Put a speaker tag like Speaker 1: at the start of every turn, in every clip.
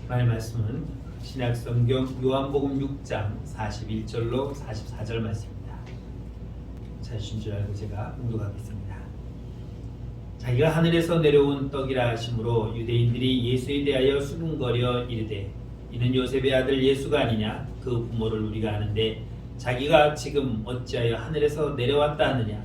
Speaker 1: 하나님의 말씀은 신약성경 요한복음 6장 41절로 44절 말씀입니다. 찾으신 줄 알고 제가 묵독하겠습니다. 자기가 하늘에서 내려온 떡이라 하심으로 유대인들이 예수에 대하여 수군거려 이르되 이는 요셉의 아들 예수가 아니냐 그 부모를 우리가 아는데 자기가 지금 어찌하여 하늘에서 내려왔다 하느냐.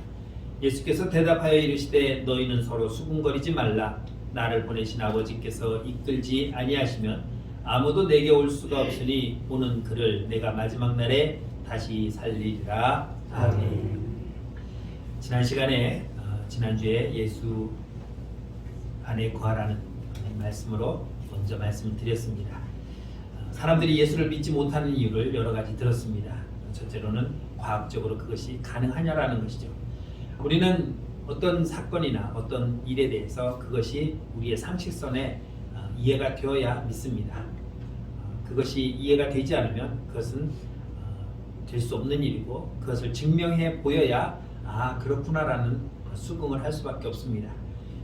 Speaker 1: 예수께서 대답하여 이르시되 너희는 서로 수군거리지 말라. 나를 보내신 아버지께서 이끌지 아니하시면 아무도 내게 올 수가 없으니 오는 그를 내가 마지막 날에 다시 살리리라. 아멘. 지난 시간에 지난주에 예수 안에 거하라는 말씀으로 먼저 말씀을 드렸습니다. 사람들이 예수를 믿지 못하는 이유를 여러 가지 들었습니다. 첫째로는 과학적으로 그것이 가능하냐라는 것이죠. 우리는 어떤 사건이나 어떤 일에 대해서 그것이 우리의 상식선에 이해가 되어야 믿습니다. 그것이 이해가 되지 않으면 그것은 될 수 없는 일이고 그것을 증명해 보여야 그렇구나라는 수긍을 할 수밖에 없습니다.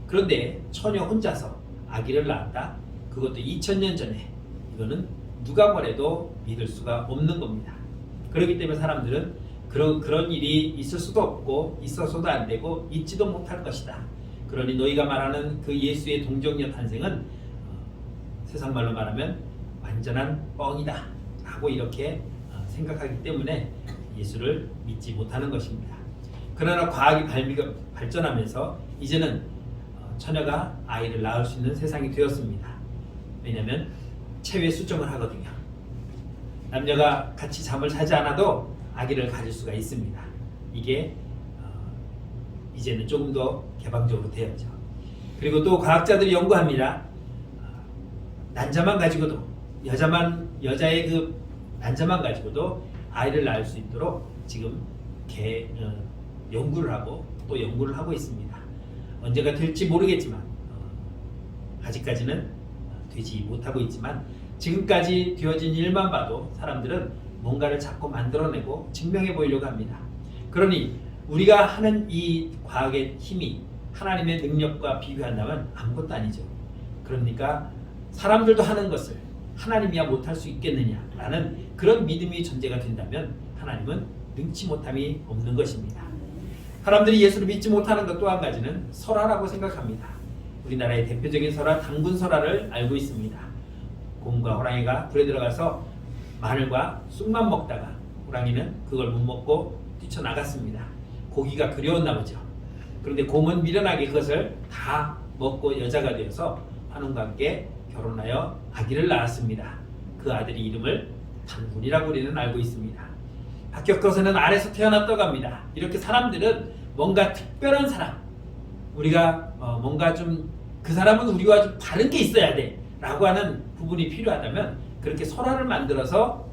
Speaker 1: 그런데 처녀 혼자서 아기를 낳았다. 그것도 2000년 전에. 이거는 누가 뭐래도 믿을 수가 없는 겁니다. 그렇기 때문에 사람들은 그런 일이 있을 수도 없고 있어서도 안 되고 있지도 못할 것이다. 그러니 너희가 말하는 그 예수의 동정녀 탄생은 세상 말로 말하면 완전한 뻥이다 하고 이렇게 생각하기 때문에 예수를 믿지 못하는 것입니다. 그러나 과학이 발전하면서 이제는 처녀가 아이를 낳을 수 있는 세상이 되었습니다. 왜냐하면 체외 수정을 하거든요. 남녀가 같이 잠을 자지 않아도 아기를 가질 수가 있습니다. 이게 이제는 조금 더 개방적으로 되었죠. 그리고 또 과학자들이 연구합니다. 난자만 가지고도 여자의 그 난자만 가지고도 아이를 낳을 수 있도록 지금 연구를 하고 또 연구를 하고 있습니다. 언제가 될지 모르겠지만 아직까지는 되지 못하고 있지만 지금까지 되어진 일만 봐도 사람들은 뭔가를 자꾸 만들어내고 증명해 보이려고 합니다. 그러니 우리가 하는 이 과학의 힘이 하나님의 능력과 비교한다면 아무것도 아니죠. 그러니까 사람들도 하는 것을 하나님이야 못할 수 있겠느냐라는 그런 믿음이 전제가 된다면 하나님은 능치 못함이 없는 것입니다. 사람들이 예수를 믿지 못하는 것 또 한 가지는 설화라고 생각합니다. 우리나라의 대표적인 설화 당군설화를 알고 있습니다. 곰과 호랑이가 불에 들어가서 마늘과 쑥만 먹다가 호랑이는 그걸 못 먹고 뛰쳐나갔습니다. 고기가 그리웠나 보죠. 그런데 곰은 미련하게 그것을 다 먹고 여자가 되어서 환웅과 함께 결혼하여 아기를 낳았습니다. 그 아들의 이름을 당군이라고 우리는 알고 있습니다. 합격거서는 아래서 태어났다고 합니다. 이렇게 사람들은 뭔가 특별한 사람, 우리가 뭔가 좀 그 사람은 우리와 좀 다른 게 있어야 돼 라고 하는 부분이 필요하다면 그렇게 설화를 만들어서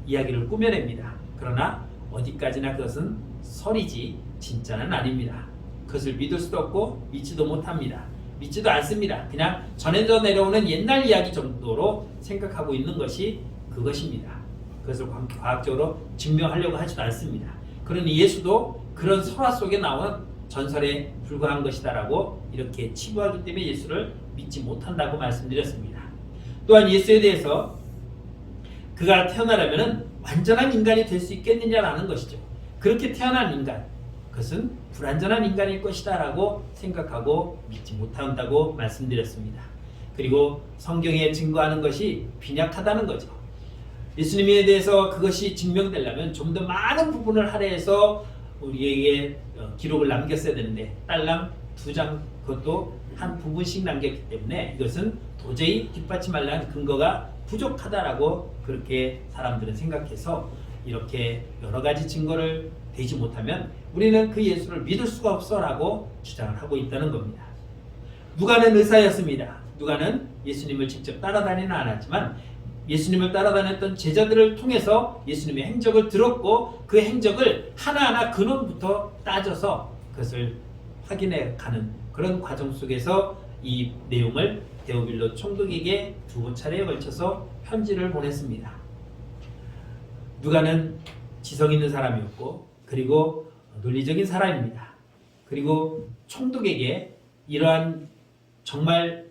Speaker 1: 이야기를 꾸며냅니다. 그러나 어디까지나 그것은 설이지 진짜는 아닙니다. 그것을 믿을 수도 없고 믿지도 못합니다. 믿지도 않습니다. 그냥 전해져 내려오는 옛날 이야기 정도로 생각하고 있는 것이 그것입니다. 그것을 과학적으로 증명하려고 하지도 않습니다. 그러니 예수도 그런 설화 속에 나오는 전설에 불과한 것이다라고 이렇게 치부하기 때문에 예수를 믿지 못한다고 말씀드렸습니다. 또한 예수에 대해서 그가 태어나려면 완전한 인간이 될 수 있겠느냐라는 것이죠. 그렇게 태어난 인간, 그것은 불완전한 인간일 것이다 라고 생각하고 믿지 못한다고 말씀드렸습니다. 그리고 성경에 증거하는 것이 빈약하다는 거죠. 예수님에 대해서 그것이 증명되려면 좀 더 많은 부분을 할애해서 우리에게 기록을 남겼어야 되는데 딸랑 2장 그것도 한 부분씩 남겼기 때문에 이것은 도저히 뒷받침하려는 근거가 부족하다라고 그렇게 사람들은 생각해서 이렇게 여러 가지 증거를 대지 못하면 우리는 그 예수를 믿을 수가 없어라고 주장을 하고 있다는 겁니다. 누가는 의사였습니다. 누가는 예수님을 직접 따라다니는 않았지만 예수님을 따라다녔던 제자들을 통해서 예수님의 행적을 들었고 그 행적을 하나하나 근원부터 따져서 그것을 확인해 가는 그런 과정 속에서 이 내용을 데오빌로 총독에게 2차례에 걸쳐서 편지를 보냈습니다. 누가는 지성 있는 사람이었고 그리고 논리적인 사람입니다. 그리고 총독에게 이러한 정말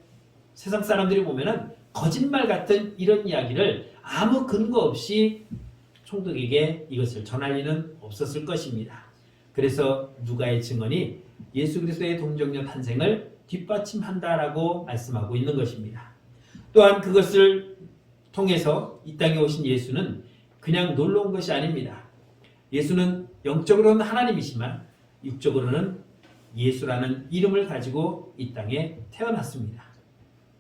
Speaker 1: 세상 사람들이 보면은 거짓말 같은 이런 이야기를 아무 근거 없이 총독에게 이것을 전할 리는 없었을 것입니다. 그래서 누가의 증언이 예수 그리스도의 동정녀 탄생을 뒷받침한다라고 말씀하고 있는 것입니다. 또한 그것을 통해서 이 땅에 오신 예수는 그냥 놀러 온 것이 아닙니다. 예수는 영적으로는 하나님이지만 육적으로는 예수라는 이름을 가지고 이 땅에 태어났습니다.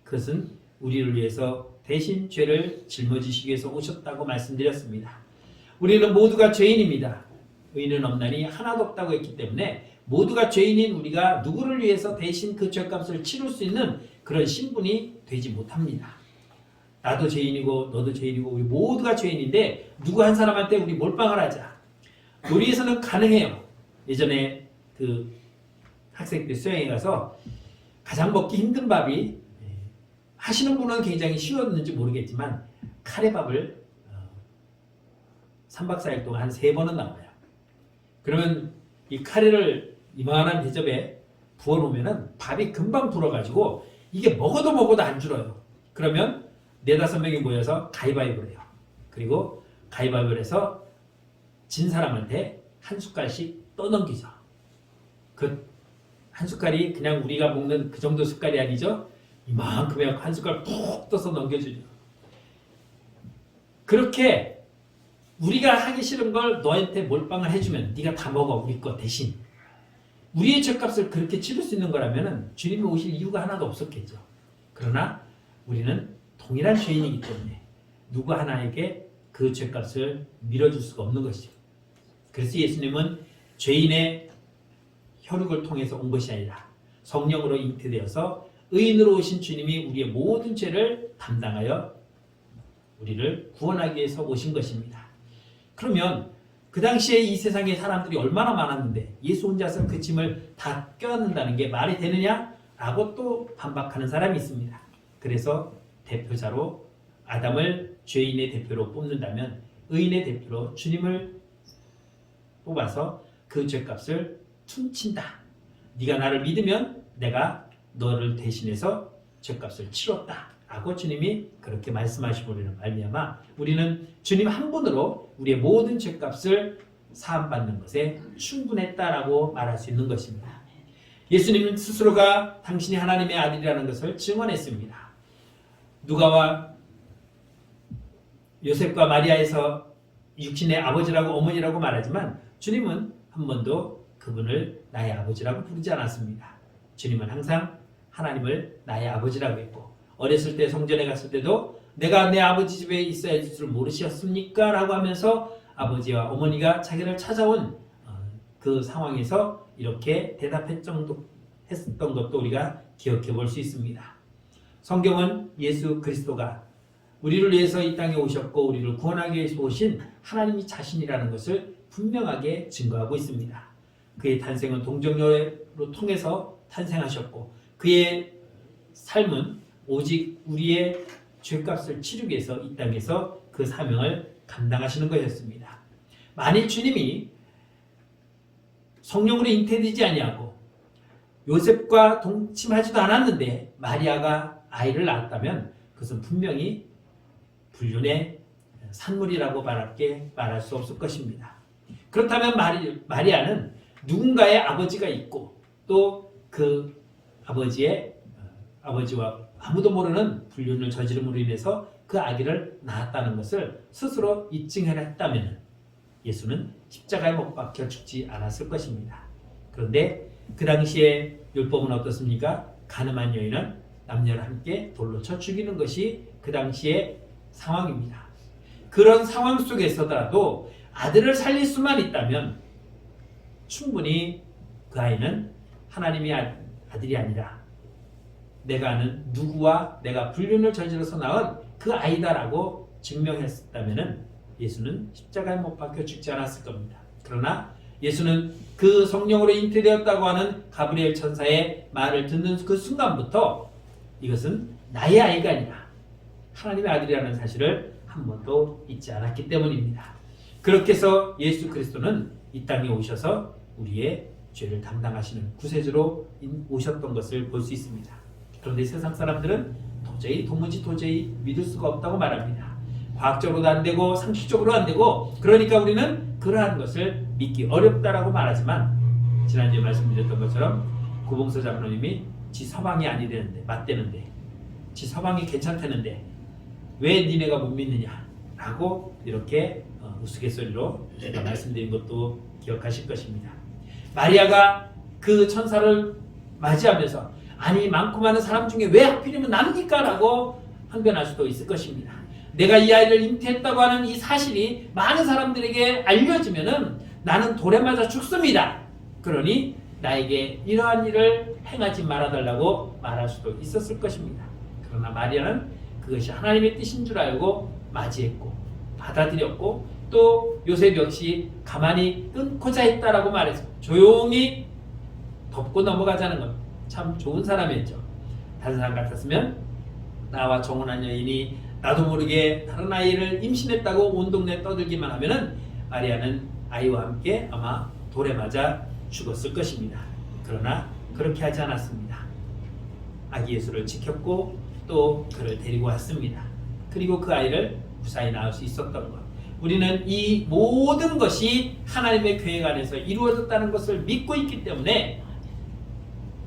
Speaker 1: 그것은 우리를 위해서 대신 죄를 짊어지시기 위해서 오셨다고 말씀드렸습니다. 우리는 모두가 죄인입니다. 의인은 없나니 하나도 없다고 했기 때문에 모두가 죄인인 우리가 누구를 위해서 대신 그 죄값을 치를 수 있는 그런 신분이 되지 못합니다. 나도 죄인이고 너도 죄인이고 우리 모두가 죄인인데 누구 한 사람한테 우리 몰빵을 하자. 우리에서는 가능해요. 예전에 그 학생 때 수영에 가서 가장 먹기 힘든 밥이 하시는 분은 굉장히 쉬웠는지 모르겠지만 카레밥을 3박 4일 동안 한 3번은 나와요. 그러면 이 카레를 이만한 대접에 부어놓으면 밥이 금방 불어가지고 이게 먹어도 안 줄어요. 그러면 4-5명이 모여서 가위바위보를 해요. 그리고 가위바위보를 해서 진 사람한테 한 숟갈씩 떠넘기죠. 그 한 숟갈이 그냥 우리가 먹는 그 정도 숟갈이 아니죠. 이만큼의 한 숟갈 푹 떠서 넘겨주죠. 그렇게 우리가 하기 싫은 걸 너한테 몰빵을 해주면 네가 다 먹어 우리 거 대신. 우리의 죄값을 그렇게 치를 수 있는 거라면 주님이 오실 이유가 하나도 없었겠죠. 그러나 우리는 동일한 죄인이기 때문에 누구 하나에게 그 죄값을 밀어줄 수가 없는 것이죠. 그래서 예수님은 죄인의 혈육을 통해서 온 것이 아니라 성령으로 잉태되어서 의인으로 오신 주님이 우리의 모든 죄를 담당하여 우리를 구원하기 위해서 오신 것입니다. 그러면 그 당시에 이 세상에 사람들이 얼마나 많았는데 예수 혼자서 그 짐을 다 껴안는다는 게 말이 되느냐? 라고 또 반박하는 사람이 있습니다. 그래서 대표자로 아담을 죄인의 대표로 뽑는다면 의인의 대표로 주님을 뽑아서 그 죄값을 퉁친다. 네가 나를 믿으면 내가 너를 대신해서 죄값을 치렀다. 라고 주님이 그렇게 말씀하시므로 말미암아 우리는 주님 한 분으로 우리의 모든 죄값을 사함받는 것에 충분했다라고 말할 수 있는 것입니다. 예수님 스스로가 당신이 하나님의 아들이라는 것을 증언했습니다. 누가와 요셉과 마리아에서 육신의 아버지라고 어머니라고 말하지만 주님은 한 번도 그분을 나의 아버지라고 부르지 않았습니다. 주님은 항상 하나님을 나의 아버지라고 했고 어렸을 때 성전에 갔을 때도 내가 내 아버지 집에 있어야 할 줄 모르셨습니까? 라고 하면서 아버지와 어머니가 자기를 찾아온 그 상황에서 이렇게 대답했던 것도 우리가 기억해 볼 수 있습니다. 성경은 예수 그리스도가 우리를 위해서 이 땅에 오셨고 우리를 구원하기 위해서 오신 하나님이 자신이라는 것을 분명하게 증거하고 있습니다. 그의 탄생은 동정녀로 통해서 탄생하셨고 그의 삶은 오직 우리의 죄값을 치르기 위해서 이 땅에서 그 사명을 감당하시는 것이었습니다. 만일 주님이 성령으로 잉태되지 아니하고 요셉과 동침하지도 않았는데 마리아가 아이를 낳았다면 그것은 분명히 불륜의 산물이라고 말할 수 없을 것입니다. 그렇다면 마리아는 누군가의 아버지가 있고 또 그 아버지와 아무도 모르는 불륜을 저지름으로 인해서 그 아기를 낳았다는 것을 스스로 입증을 했다면 예수는 십자가에 못 박혀 죽지 않았을 것입니다. 그런데 그 당시에 율법은 어떻습니까? 간음한 여인은 남녀를 함께 돌로 쳐 죽이는 것이 그 당시의 상황입니다. 그런 상황 속에서라도 아들을 살릴 수만 있다면 충분히 그 아이는 하나님의 아들이 아니라 내가 아는 누구와 내가 불륜을 저질러서 낳은 그 아이다라고 증명했다면 예수는 십자가에 못 박혀 죽지 않았을 겁니다. 그러나 예수는 그 성령으로 잉태되었다고 하는 가브리엘 천사의 말을 듣는 그 순간부터 이것은 나의 아이가 아니라 하나님의 아들이라는 사실을 한 번도 잊지 않았기 때문입니다. 그렇게 해서 예수 그리스도는 이 땅에 오셔서 우리의 죄를 담당하시는 구세주로 오셨던 것을 볼 수 있습니다. 그런데 세상 사람들은 도무지 도저히 믿을 수가 없다고 말합니다. 과학적으로도 안 되고 상식적으로도 안 되고, 그러니까 우리는 그러한 것을 믿기 어렵다라고 말하지만, 지난주에 말씀드렸던 것처럼 구봉서 장로님이 지 서방이 아니 되는데, 맞대는데, 지 서방이 괜찮다는데 왜 니네가 못 믿느냐 라고 이렇게 우스갯소리로 제가 말씀드린 것도 기억하실 것입니다. 마리아가 그 천사를 맞이하면서 아니 많고 많은 사람 중에 왜 하필이면 납니까? 라고 항변할 수도 있을 것입니다. 내가 이 아이를 잉태했다고 하는 이 사실이 많은 사람들에게 알려지면은 나는 돌에 맞아 죽습니다. 그러니 나에게 이러한 일을 행하지 말아달라고 말할 수도 있었을 것입니다. 그러나 마리아는 그것이 하나님의 뜻인 줄 알고 맞이했고 받아들였고, 또 요셉 역시 가만히 끊고자 했다라고 말해서 조용히 덮고 넘어가자는 것, 참 좋은 사람이었죠. 다른 사람 같았으면 나와 정혼한 여인이 나도 모르게 다른 아이를 임신했다고 온 동네 떠들기만 하면은 마리아는 아이와 함께 아마 돌에 맞아 죽었을 것입니다. 그러나 그렇게 하지 않았습니다. 아기 예수를 지켰고 또 그를 데리고 왔습니다. 그리고 그 아이를 무사히 낳을 수 있었던 것, 우리는 이 모든 것이 하나님의 계획 안에서 이루어졌다는 것을 믿고 있기 때문에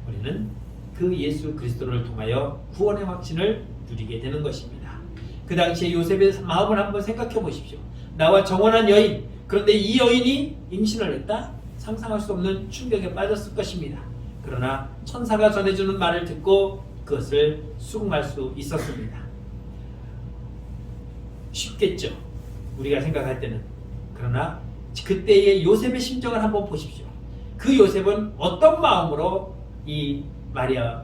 Speaker 1: 우리는 그 예수 그리스도를 통하여 구원의 확신을 누리게 되는 것입니다. 그 당시에 요셉의 마음을 한번 생각해 보십시오. 나와 정혼한 여인, 그런데 이 여인이 임신을 했다? 상상할 수 없는 충격에 빠졌을 것입니다. 그러나 천사가 전해주는 말을 듣고 그것을 수긍할 수 있었습니다. 쉽겠죠, 우리가 생각할 때는. 그러나 그때의 요셉의 심정을 한번 보십시오. 그 요셉은 어떤 마음으로 이 마리아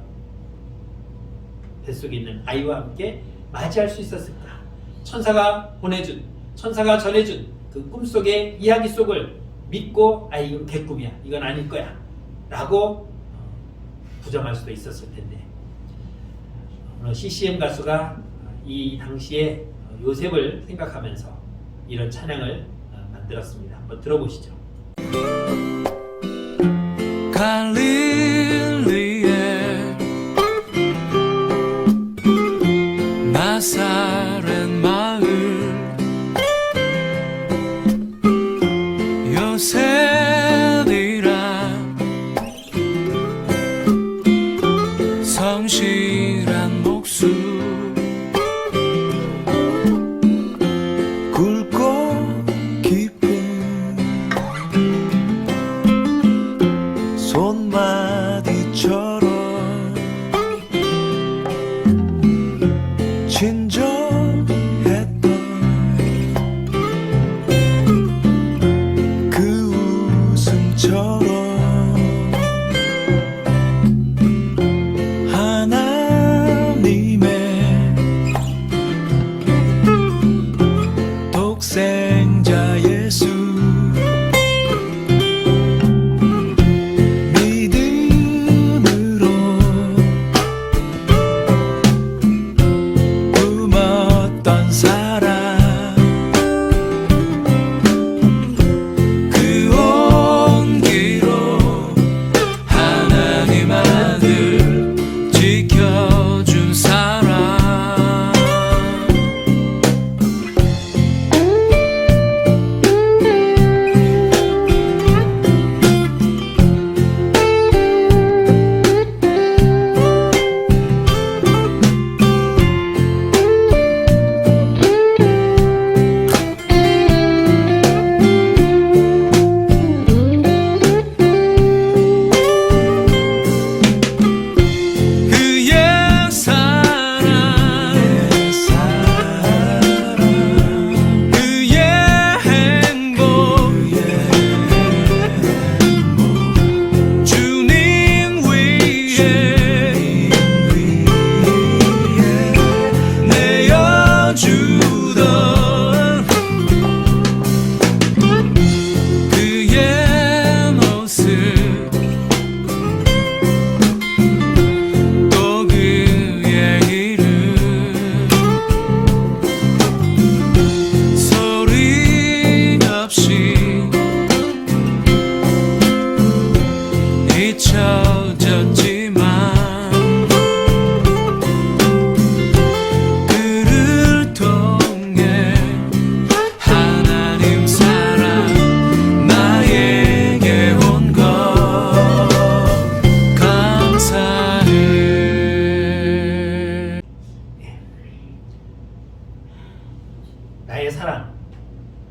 Speaker 1: 뱃속에 있는 아이와 함께 맞이할 수 있었을까? 천사가 전해준 그 꿈속의 이야기 속을 믿고 이건 개꿈이야, 이건 아닐 거야 라고 부정할 수도 있었을 텐데, CCM 가수가 이 당시에 요셉을 생각하면서 이런 찬양을 만들었습니다. 한번 들어보시죠.
Speaker 2: 갈릴리에 나사렛 마을 요셉이란 성실한 목수 굵고 깊은 손마디처럼 친절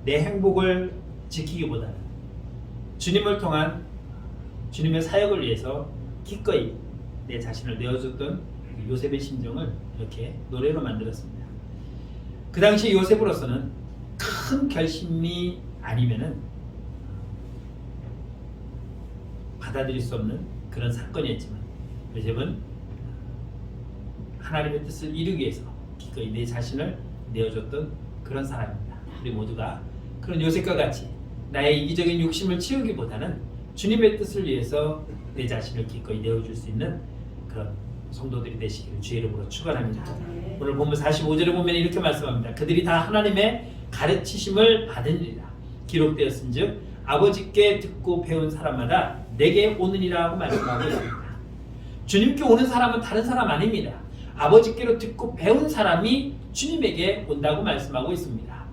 Speaker 1: 내 행복을 지키기보다는 주님을 통한 주님의 사역을 위해서 기꺼이 내 자신을 내어줬던 요셉의 심정을 이렇게 노래로 만들었습니다. 그 당시 요셉으로서는 큰 결심이 아니면은 받아들일 수 없는 그런 사건이었지만 요셉은 하나님의 뜻을 이루기 위해서 기꺼이 내 자신을 내어줬던 그런 사람입니다. 우리 모두가 그런 요셉과 같이 나의 이기적인 욕심을 채우기보다는 주님의 뜻을 위해서 내 자신을 기꺼이 내어줄 수 있는 그런 성도들이 되시기를 주의 이름으로 축원합니다. 오늘 본문 45절에 보면 이렇게 말씀합니다. 그들이 다 하나님의 가르치심을 받으리라. 기록되었은즉 아버지께 듣고 배운 사람마다 내게 오느니라 하고 말씀하고 있습니다. 주님께 오는 사람은 다른 사람 아닙니다. 아버지께로 듣고 배운 사람이 주님에게 온다고 말씀하고 있습니다.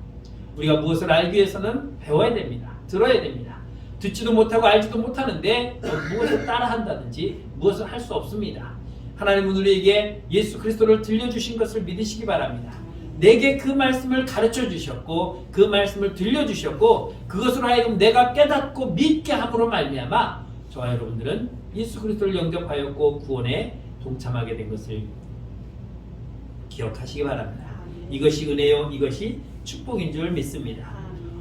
Speaker 1: 우리가 무엇을 알기 위해서는 배워야 됩니다. 들어야 됩니다. 듣지도 못하고 알지도 못하는데 무엇을 따라한다든지 무엇을 할 수 없습니다. 하나님은 우리에게 예수 그리스도를 들려주신 것을 믿으시기 바랍니다. 내게 그 말씀을 가르쳐 주셨고 그 말씀을 들려주셨고 그것으로 하여금 내가 깨닫고 믿게 함으로 말미암아 저와 여러분들은 예수 그리스도를 영접하였고 구원에 동참하게 된 것을 기억하시기 바랍니다. 이것이 은혜요, 이것이 축복인 줄 믿습니다.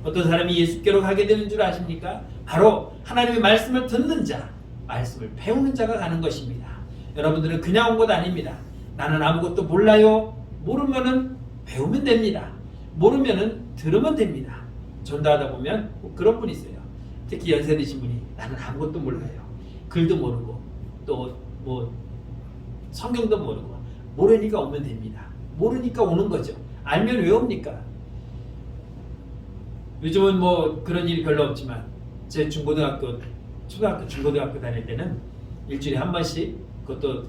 Speaker 1: 어떤 사람이 예수께로 가게 되는 줄 아십니까? 바로 하나님의 말씀을 듣는 자, 말씀을 배우는 자가 가는 것입니다. 여러분들은 그냥 온 것 아닙니다. 나는 아무것도 몰라요. 모르면은 배우면 됩니다. 모르면은 들으면 됩니다. 전도하다 보면 꼭 그런 분이 있어요. 특히 연세 드신 분이 나는 아무것도 몰라요. 글도 모르고 또 뭐 성경도 모르고 모르니까 오면 됩니다. 모르니까 오는 거죠. 알면 왜 옵니까? 요즘은 뭐 그런 일이 별로 없지만 제 초등학교, 중고등학교 다닐 때는 일주일에 한 번씩, 그것도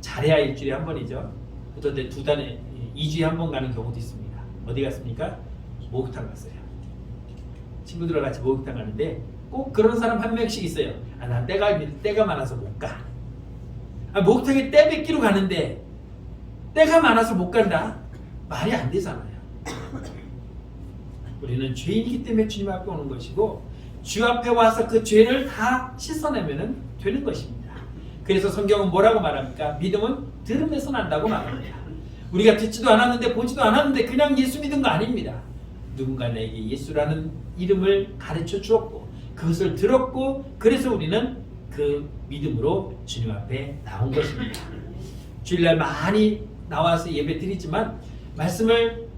Speaker 1: 잘해야 일주일에 한 번이죠. 어떤 때 2주에 한 번 가는 경우도 있습니다. 어디 갔습니까? 목욕탕 갔어요. 친구들과 같이 목욕탕 가는데 꼭 그런 사람 한 명씩 있어요. 아, 난 때가 많아서 못 가. 아, 목욕탕에 때 뺏기러 가는데 때가 많아서 못 간다? 말이 안 되잖아요. 우리는 죄인이기 때문에 주님 앞에 오는 것이고 주 앞에 와서 그 죄를 다 씻어내면 되는 것입니다. 그래서 성경은 뭐라고 말합니까? 믿음은 들음에서 난다고 말합니다. 우리가 듣지도 않았는데 보지도 않았는데 그냥 예수 믿은 거 아닙니다. 누군가 내게 예수라는 이름을 가르쳐 주었고 그것을 들었고 그래서 우리는 그 믿음으로 주님 앞에 나온 것입니다. 주일날 많이 나와서 예배 드리지만 말씀을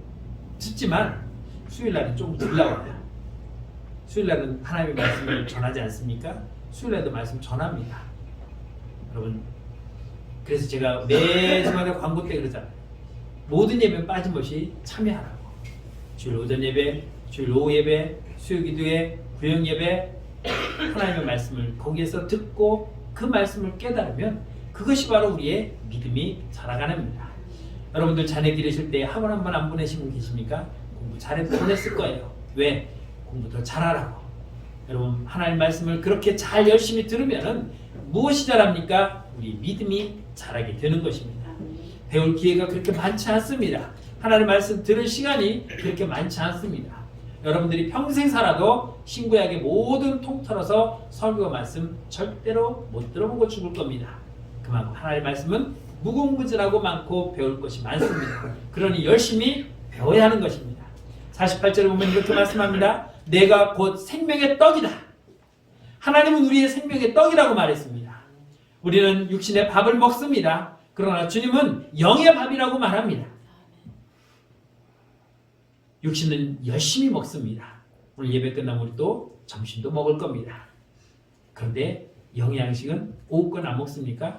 Speaker 1: 듣지만 수요일날은 조금 덜 나와요. 수요일날은 하나님의 말씀을 전하지 않습니까? 수요일날도 말씀 전합니다. 여러분, 그래서 제가 매주마다 광고 때 그러잖아요. 모든 예배는 빠짐없이 참여하라고. 주일 오전 예배, 주일 오후 예배, 수요 기도회, 구역 예배, 하나님의 말씀을 거기에서 듣고 그 말씀을 깨달으면 그것이 바로 우리의 믿음이 자라가는 겁니다. 여러분들 자녀 기르실 때 학원 한 번 안 보내신 분 계십니까? 공부 잘해서 보냈을 거예요. 왜? 공부 더 잘하라고. 여러분 하나님 말씀을 그렇게 잘 열심히 들으면은 무엇이 자랍니까? 우리 믿음이 자라게 되는 것입니다. 배울 기회가 그렇게 많지 않습니다. 하나님 말씀 들을 시간이 그렇게 많지 않습니다. 여러분들이 평생 살아도 신구약의 모든 통틀어서 설교 말씀 절대로 못 들어보고 죽을 겁니다. 그만큼 하나님 말씀은 무궁무진하고 많고 배울 것이 많습니다. 그러니 열심히 배워야 하는 것입니다. 48절에 보면 이렇게 말씀합니다. 내가 곧 생명의 떡이다. 하나님은 우리의 생명의 떡이라고 말했습니다. 우리는 육신의 밥을 먹습니다. 그러나 주님은 영의 밥이라고 말합니다. 육신은 열심히 먹습니다. 오늘 예배 끝나면 우리 또 점심도 먹을 겁니다. 그런데 영의 양식은 오후 건 안 먹습니까?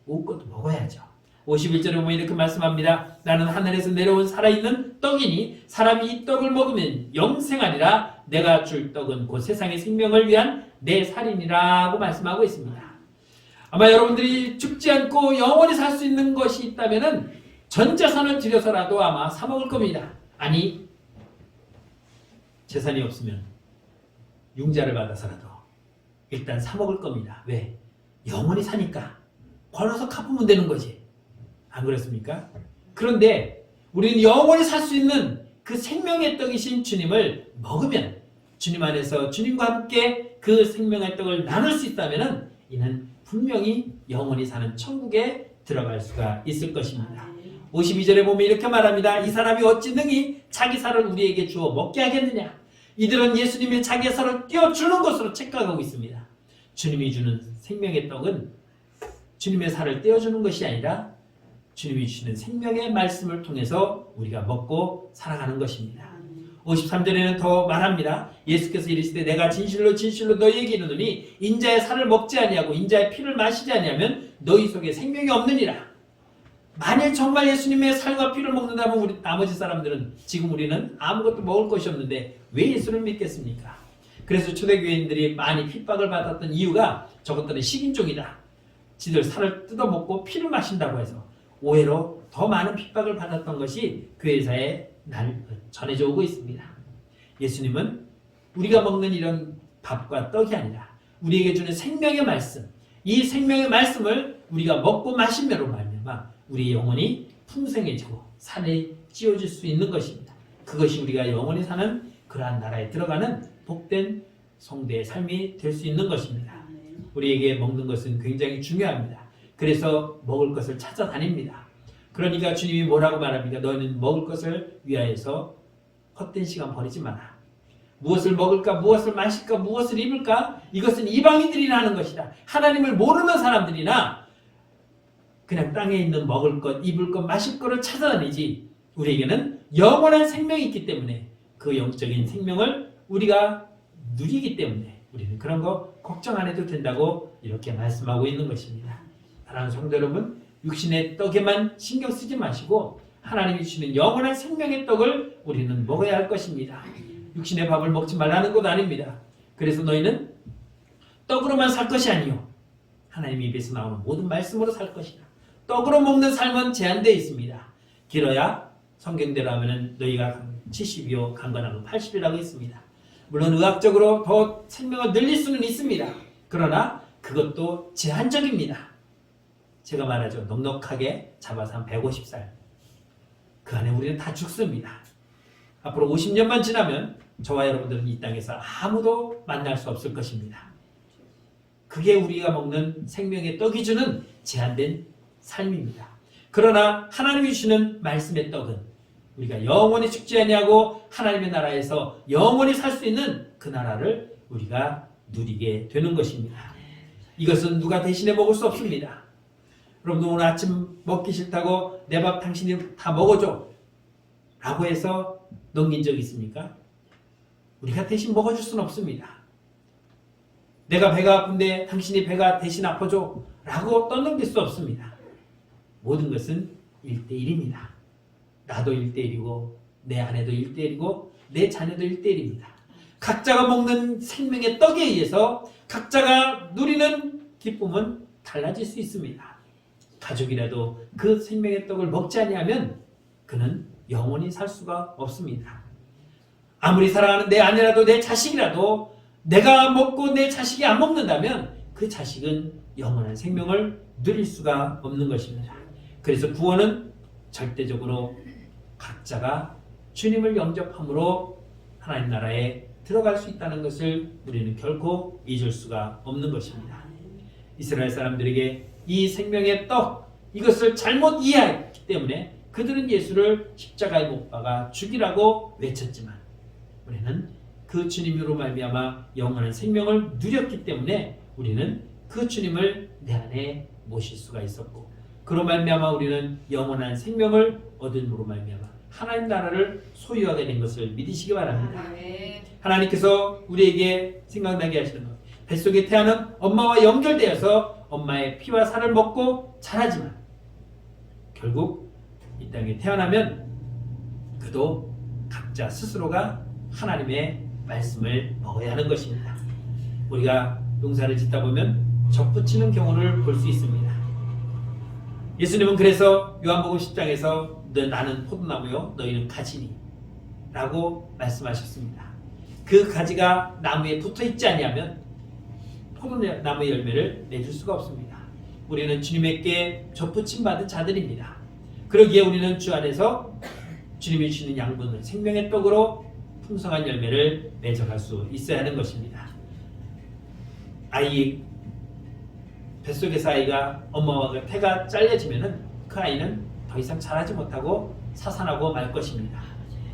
Speaker 1: 오후 것도 먹어야죠. 51절에 보면 이렇게 말씀합니다. 나는 하늘에서 내려온 살아있는 떡이니 사람이 이 떡을 먹으면 영생하리라. 내가 줄 떡은 곧 세상의 생명을 위한 내 살이니라고 말씀하고 있습니다. 아마 여러분들이 죽지 않고 영원히 살 수 있는 것이 있다면 전 재산을 들여서라도 아마 사 먹을 겁니다. 아니 재산이 없으면 융자를 받아서라도 일단 사 먹을 겁니다. 왜? 영원히 사니까 벌어서 갚으면 되는 거지. 안 그렇습니까? 그런데 우리는 영원히 살 수 있는 그 생명의 떡이신 주님을 먹으면 주님 안에서 주님과 함께 그 생명의 떡을 나눌 수 있다면 이는 분명히 영원히 사는 천국에 들어갈 수가 있을 것입니다. 52절에 보면 이렇게 말합니다. 이 사람이 어찌 능히 자기 살을 우리에게 주어 먹게 하겠느냐. 이들은 예수님의 자기 살을 떼어주는 것으로 착각하고 있습니다. 주님이 주는 생명의 떡은 주님의 살을 떼어주는 것이 아니라 주님이 주시는 생명의 말씀을 통해서 우리가 먹고 살아가는 것입니다. 53절에는 더 말합니다. 예수께서 이르시되 내가 진실로 진실로 너희에게 이르노니 인자의 살을 먹지 아니하고 인자의 피를 마시지 아니하면 너희 속에 생명이 없느니라. 만일 정말 예수님의 살과 피를 먹는다면 우리 나머지 사람들은 지금 우리는 아무것도 먹을 것이 없는데 왜 예수를 믿겠습니까? 그래서 초대교인들이 많이 핍박을 받았던 이유가 저것들은 식인종이다. 지들 살을 뜯어먹고 피를 마신다고 해서 오해로 더 많은 핍박을 받았던 것이 교회사에 전해져 오고 있습니다. 예수님은 우리가 먹는 이런 밥과 떡이 아니라 우리에게 주는 생명의 말씀, 이 생명의 말씀을 우리가 먹고 마시므로 말미암아 우리의 영혼이 풍성해지고 살이 찌워질 수 있는 것입니다. 그것이 우리가 영원히 사는 그러한 나라에 들어가는 복된 성도의 삶이 될 수 있는 것입니다. 우리에게 먹는 것은 굉장히 중요합니다. 그래서 먹을 것을 찾아다닙니다. 그러니까 주님이 뭐라고 말합니까? 너희는 먹을 것을 위하여서 헛된 시간 버리지 마라. 무엇을 먹을까? 무엇을 마실까? 무엇을 입을까? 이것은 이방인들이나 하는 것이다. 하나님을 모르는 사람들이나 그냥 땅에 있는 먹을 것, 입을 것, 마실 것을 찾아다니지 우리에게는 영원한 생명이 있기 때문에 그 영적인 생명을 우리가 누리기 때문에 우리는 그런 거 걱정 안 해도 된다고 이렇게 말씀하고 있는 것입니다. 사랑하는 성도 여러분, 육신의 떡에만 신경 쓰지 마시고 하나님이 주시는 영원한 생명의 떡을 우리는 먹어야 할 것입니다. 육신의 밥을 먹지 말라는 것 아닙니다. 그래서 너희는 떡으로만 살 것이 아니요 하나님 입에서 나오는 모든 말씀으로 살 것이다. 떡으로 먹는 삶은 제한되어 있습니다. 길어야 성경대로 하면 너희가 70이요 강건하면 80이라고 했습니다. 물론 의학적으로 더 생명을 늘릴 수는 있습니다. 그러나 그것도 제한적입니다. 제가 말하죠. 넉넉하게 잡아서 한 150살. 그 안에 우리는 다 죽습니다. 앞으로 50년만 지나면 저와 여러분들은 이 땅에서 아무도 만날 수 없을 것입니다. 그게 우리가 먹는 생명의 떡이 주는 제한된 삶입니다. 그러나 하나님이 주시는 말씀의 떡은 우리가 영원히 죽지 아니하고 하나님의 나라에서 영원히 살 수 있는 그 나라를 우리가 누리게 되는 것입니다. 이것은 누가 대신해 먹을 수 없습니다. 여러분 오늘 아침 먹기 싫다고 내 밥 당신이 다 먹어줘 라고 해서 넘긴 적 있습니까? 우리가 대신 먹어줄 수는 없습니다. 내가 배가 아픈데 당신이 배가 대신 아파줘 라고 떠넘길 수 없습니다. 모든 것은 1대1입니다. 나도 1대1이고 내 아내도 1대1이고 내 자녀도 1대1입니다. 각자가 먹는 생명의 떡에 의해서 각자가 누리는 기쁨은 달라질 수 있습니다. 가족이라도 그 생명의 떡을 먹지 아니하면 그는 영원히 살 수가 없습니다. 아무리 사랑하는 내 아내라도 내 자식이라도 내가 먹고 내 자식이 안 먹는다면 그 자식은 영원한 생명을 누릴 수가 없는 것입니다. 그래서 구원은 절대적으로 각자가 주님을 영접함으로 하나님 나라에 들어갈 수 있다는 것을 우리는 결코 잊을 수가 없는 것입니다. 이스라엘 사람들에게 이 생명의 떡, 이것을 잘못 이해했기 때문에 그들은 예수를 십자가에 못 박아 죽이라고 외쳤지만 우리는 그 주님으로 말미암아 영원한 생명을 누렸기 때문에 우리는 그 주님을 내 안에 모실 수가 있었고 그로 말미암아 우리는 영원한 생명을 얻음으로 말미암아 하나님 나라를 소유하게 된 것을 믿으시기 바랍니다. 하나님께서 우리에게 생각나게 하시는 것, 뱃속에 태어난 엄마와 연결되어서 엄마의 피와 살을 먹고 자라지만 결국 이 땅에 태어나면 그도 각자 스스로가 하나님의 말씀을 먹어야 하는 것입니다. 우리가 농사를 짓다 보면 적부치는 경우를 볼 수 있습니다. 예수님은 그래서 요한복음 10장에서 나는 포도나무요 너희는 가지니 라고 말씀하셨습니다. 그 가지가 나무에 붙어있지 아니하면 포도나무의 열매를 내줄 수가 없습니다. 우리는 주님에게 접붙임 받은 자들입니다. 그러기에 우리는 주 안에서 주님이 주시는 양분을 생명의 떡으로 풍성한 열매를 맺어갈 수 있어야 하는 것입니다. 아이 뱃속에서 아이가 엄마와 태가 잘려지면은 그 아이는 더 이상 자라지 못하고 사산하고 말 것입니다.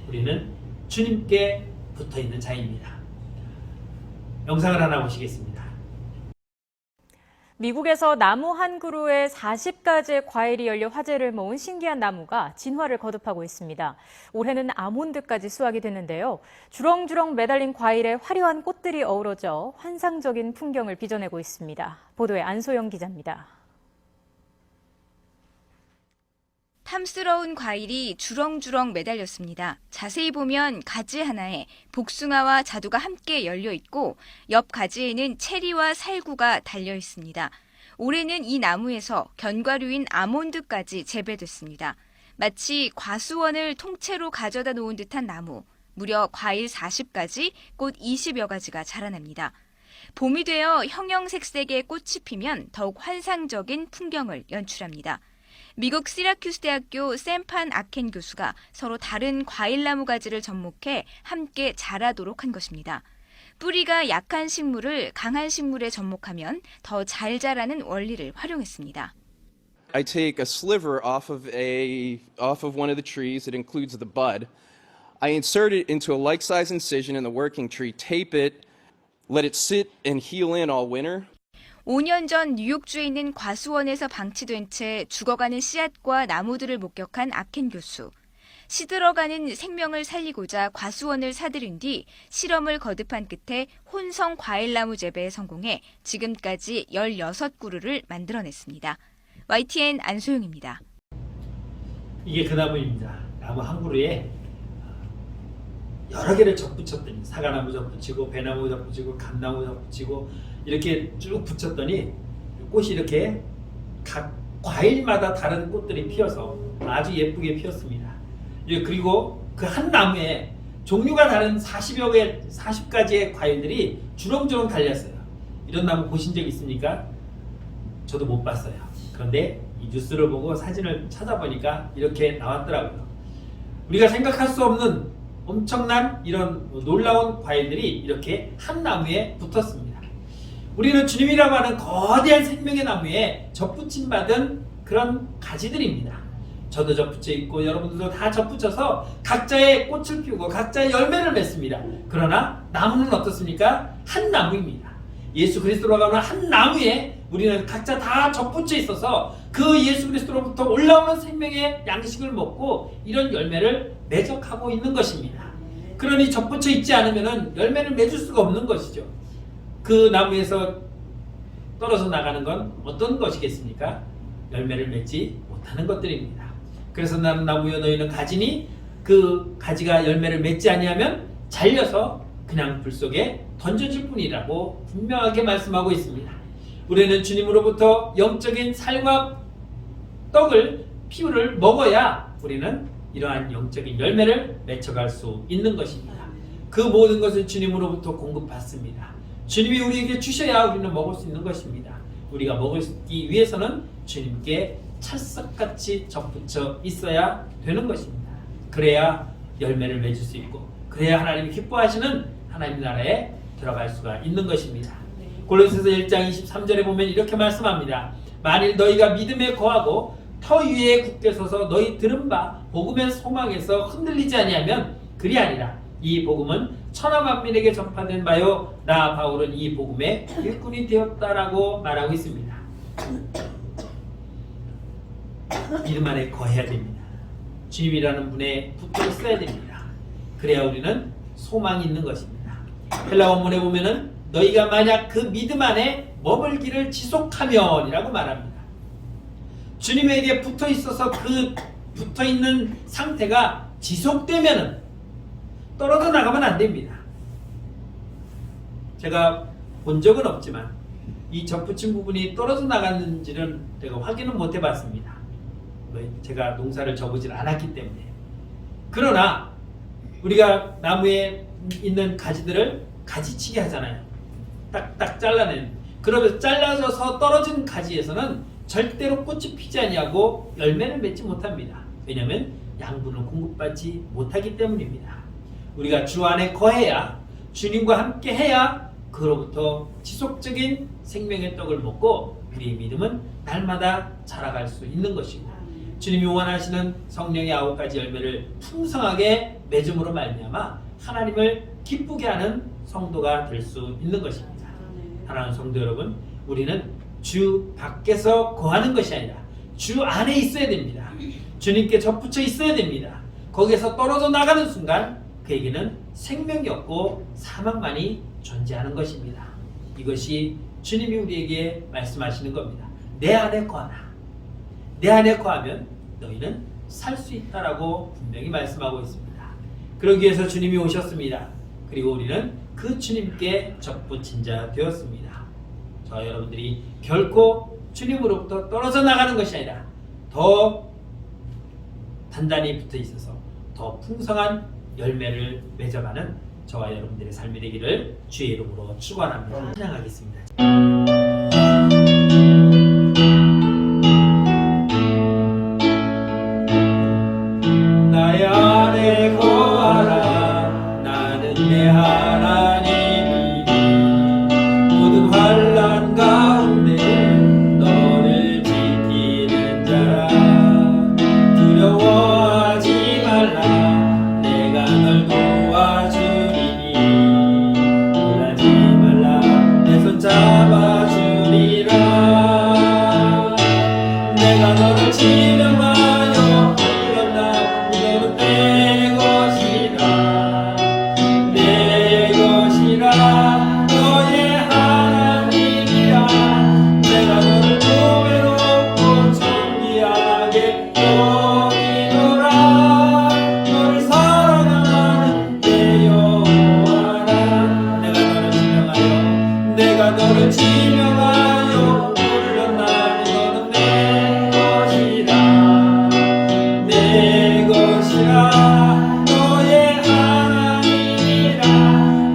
Speaker 1: 우리는 주님께 붙어 있는 자입니다. 영상을 하나 보시겠습니다.
Speaker 3: 미국에서 나무 한 그루에 40가지의 과일이 열려 화제를 모은 신기한 나무가 진화를 거듭하고 있습니다. 올해는 아몬드까지 수확이 됐는데요. 주렁주렁 매달린 과일에 화려한 꽃들이 어우러져 환상적인 풍경을 빚어내고 있습니다. 보도에 안소영 기자입니다.
Speaker 4: 탐스러운 과일이 주렁주렁 매달렸습니다. 자세히 보면 가지 하나에 복숭아와 자두가 함께 열려 있고 옆 가지에는 체리와 살구가 달려 있습니다. 올해는 이 나무에서 견과류인 아몬드까지 재배됐습니다. 마치 과수원을 통째로 가져다 놓은 듯한 나무, 무려 과일 40가지, 꽃 20여 가지가 자라납니다. 봄이 되어 형형색색의 꽃이 피면 더욱 환상적인 풍경을 연출합니다. 미국 시라큐스 대학교 샘판 아켄 교수가 서로 다른 과일나무 가지를 접목해 함께 자라도록 한 것입니다. 뿌리가 약한 식물을 강한 식물에 접목하면 더 잘 자라는 원리를 활용했습니다.
Speaker 5: I take a sliver off of one of the trees that includes the bud. I insert it into a like-size incision in the working tree, tape it, let it sit and heal in all winter.
Speaker 4: 5년 전 뉴욕주에 있는 과수원에서 방치된 채 죽어가는 씨앗과 나무들을 목격한 아켄 교수. 시들어가는 생명을 살리고자 과수원을 사들인 뒤 실험을 거듭한 끝에 혼성 과일나무 재배에 성공해 지금까지 16그루를 만들어냈습니다. YTN 안소영입니다.
Speaker 1: 이게 그 나무입니다. 나무 한 그루에 여러 개를 접붙였더니 사과나무 접붙이고 배나무 접붙이고 감나무 접붙이고 이렇게 쭉 붙였더니 꽃이 이렇게 각 과일마다 다른 꽃들이 피어서 아주 예쁘게 피었습니다. 그리고 그 한 나무에 종류가 다른 40가지의 과일들이 주렁주렁 달렸어요. 이런 나무 보신 적 있습니까? 저도 못 봤어요. 그런데 이 뉴스를 보고 사진을 찾아보니까 이렇게 나왔더라고요. 우리가 생각할 수 없는 엄청난 이런 놀라운 과일들이 이렇게 한 나무에 붙었습니다. 우리는 주님이라고 하는 거대한 생명의 나무에 접붙임 받은 그런 가지들입니다. 저도 접붙여 있고 여러분들도 다 접붙여서 각자의 꽃을 피우고 각자의 열매를 맺습니다. 그러나 나무는 어떻습니까? 한 나무입니다. 예수 그리스도라고 하는 한 나무에 우리는 각자 다 접붙여 있어서 그 예수 그리스도로부터 올라오는 생명의 양식을 먹고 이런 열매를 매적하고 있는 것입니다. 그러니 접붙여 있지 않으면 열매를 맺을 수가 없는 것이죠. 그 나무에서 떨어져 나가는 건 어떤 것이겠습니까? 열매를 맺지 못하는 것들입니다. 그래서 나는 나무여 너희는 가지니 그 가지가 열매를 맺지 아니하면 잘려서 그냥 불 속에 던져질 뿐이라고 분명하게 말씀하고 있습니다. 우리는 주님으로부터 영적인 살과 떡을 피우를 먹어야 우리는 이러한 영적인 열매를 맺어갈 수 있는 것입니다. 그 모든 것을 주님으로부터 공급받습니다. 주님이 우리에게 주셔야 우리는 먹을 수 있는 것입니다. 우리가 먹기 위해서는 주님께 찰석같이 접붙여 있어야 되는 것입니다. 그래야 열매를 맺을 수 있고 그래야 하나님이 기뻐하시는 하나님 나라에 들어갈 수가 있는 것입니다. 골로새서 1장 23절에 보면 이렇게 말씀합니다. 만일 너희가 믿음에 거하고 터 위에 굳게 서서 너희 들은 바 복음의 소망에서 흔들리지 아니하면 그리 아니라 이 복음은 천하 만민에게 전파된 바요 나 바울은 이 복음의 일꾼이 되었다라고 말하고 있습니다. 믿음 안에 거해야 됩니다. 주님이라는 분에 붙어 있어야 됩니다. 그래야 우리는 소망이 있는 것입니다. 헬라 원문에 보면은 너희가 만약 그 믿음 안에 머물기를 지속하면이라고 말합니다. 주님에게 붙어 있어서 그 붙어 있는 상태가 지속되면은 떨어져 나가면 안 됩니다. 제가 본 적은 없지만 이 접붙인 부분이 떨어져 나갔는지는 제가 확인은 못 해봤습니다. 제가 농사를 져보질 않았기 때문에. 그러나 우리가 나무에 있는 가지들을 가지치기 하잖아요. 딱딱 잘라낸. 그러면서 잘라져서 떨어진 가지에서는 절대로 꽃이 피지 아니하고 열매를 맺지 못합니다. 왜냐하면 양분을 공급받지 못하기 때문입니다. 우리가 주 안에 거해야, 주님과 함께 해야 그로부터 지속적인 생명의 떡을 먹고 우리의 믿음은 날마다 자라갈 수 있는 것이고, 주님이 원하시는 성령의 9가지 열매를 풍성하게 맺음으로 말미암아 하나님을 기쁘게 하는 성도가 될 수 있는 것입니다. 사랑하는 성도 여러분, 우리는 주 밖에서 거하는 것이 아니라 주 안에 있어야 됩니다. 주님께 접붙여 있어야 됩니다. 거기에서 떨어져 나가는 순간 그에게는 생명이 없고 사망만이 존재하는 것입니다. 이것이 주님이 우리에게 말씀하시는 겁니다. 내 안에 거하라. 내 안에 거하면 너희는 살 수 있다라고 분명히 말씀하고 있습니다. 그러기 위해서 주님이 오셨습니다. 그리고 우리는 그 주님께 접붙인 자 되었습니다. 저와 여러분들이 결코 주님으로부터 떨어져 나가는 것이 아니라 더 단단히 붙어 있어서 더 풍성한 열매를 맺어가는 저와 여러분들의 삶이 되기를 주의 이름으로 축원합니다. 찬양하겠습니다. 나의 안에 거하라. 나는 내 하나님이니 모든 환난 가운데 너를 지키는 자라. 두려워하지 말라. 내가 널 도와주리니 놀라지 말라. 내 손 잡아주리라. 내가 너를 지명하여 불렀나. 너는 내 것이라. 내 것이라. 너의 하나님이라. 내가 너를 보배롭고 존귀하게 여기노라. 너를 사랑하는 내 여호와라. 내가 너를 지명하여 불렀나니 너는 내 것이라. 내 것이라. 너의 하나님이라.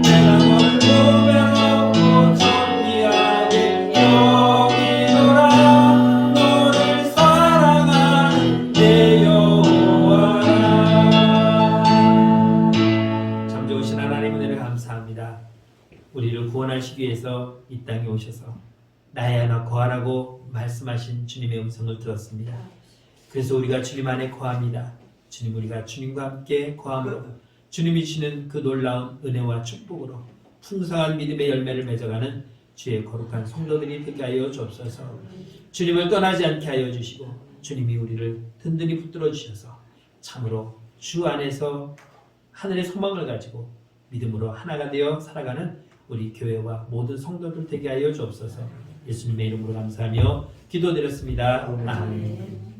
Speaker 1: 내가 너를 보배롭고 존귀하게 여기노라. 너를 사랑하는 내 여호와라. 참 좋으신 하나님 은혜를 감사합니다. 우리를 구원하시기 위해서 이 땅에 오셔서 나의 안에 거하라고 말씀하신 주님의 음성을 들었습니다. 그래서 우리가 주님 안에 거합니다. 주님, 우리가 주님과 함께 거함으로 주님이 주시는 그 놀라운 은혜와 축복으로 풍성한 믿음의 열매를 맺어가는 주의 거룩한 성도들이 되게 하여 주옵소서. 주님을 떠나지 않게 하여 주시고 주님이 우리를 든든히 붙들어 주셔서 참으로 주 안에서 하늘의 소망을 가지고 믿음으로 하나가 되어 살아가는 우리 교회와 모든 성도들 되게 하여 주옵소서. 예수님의 이름으로 감사하며 기도드렸습니다. 아멘.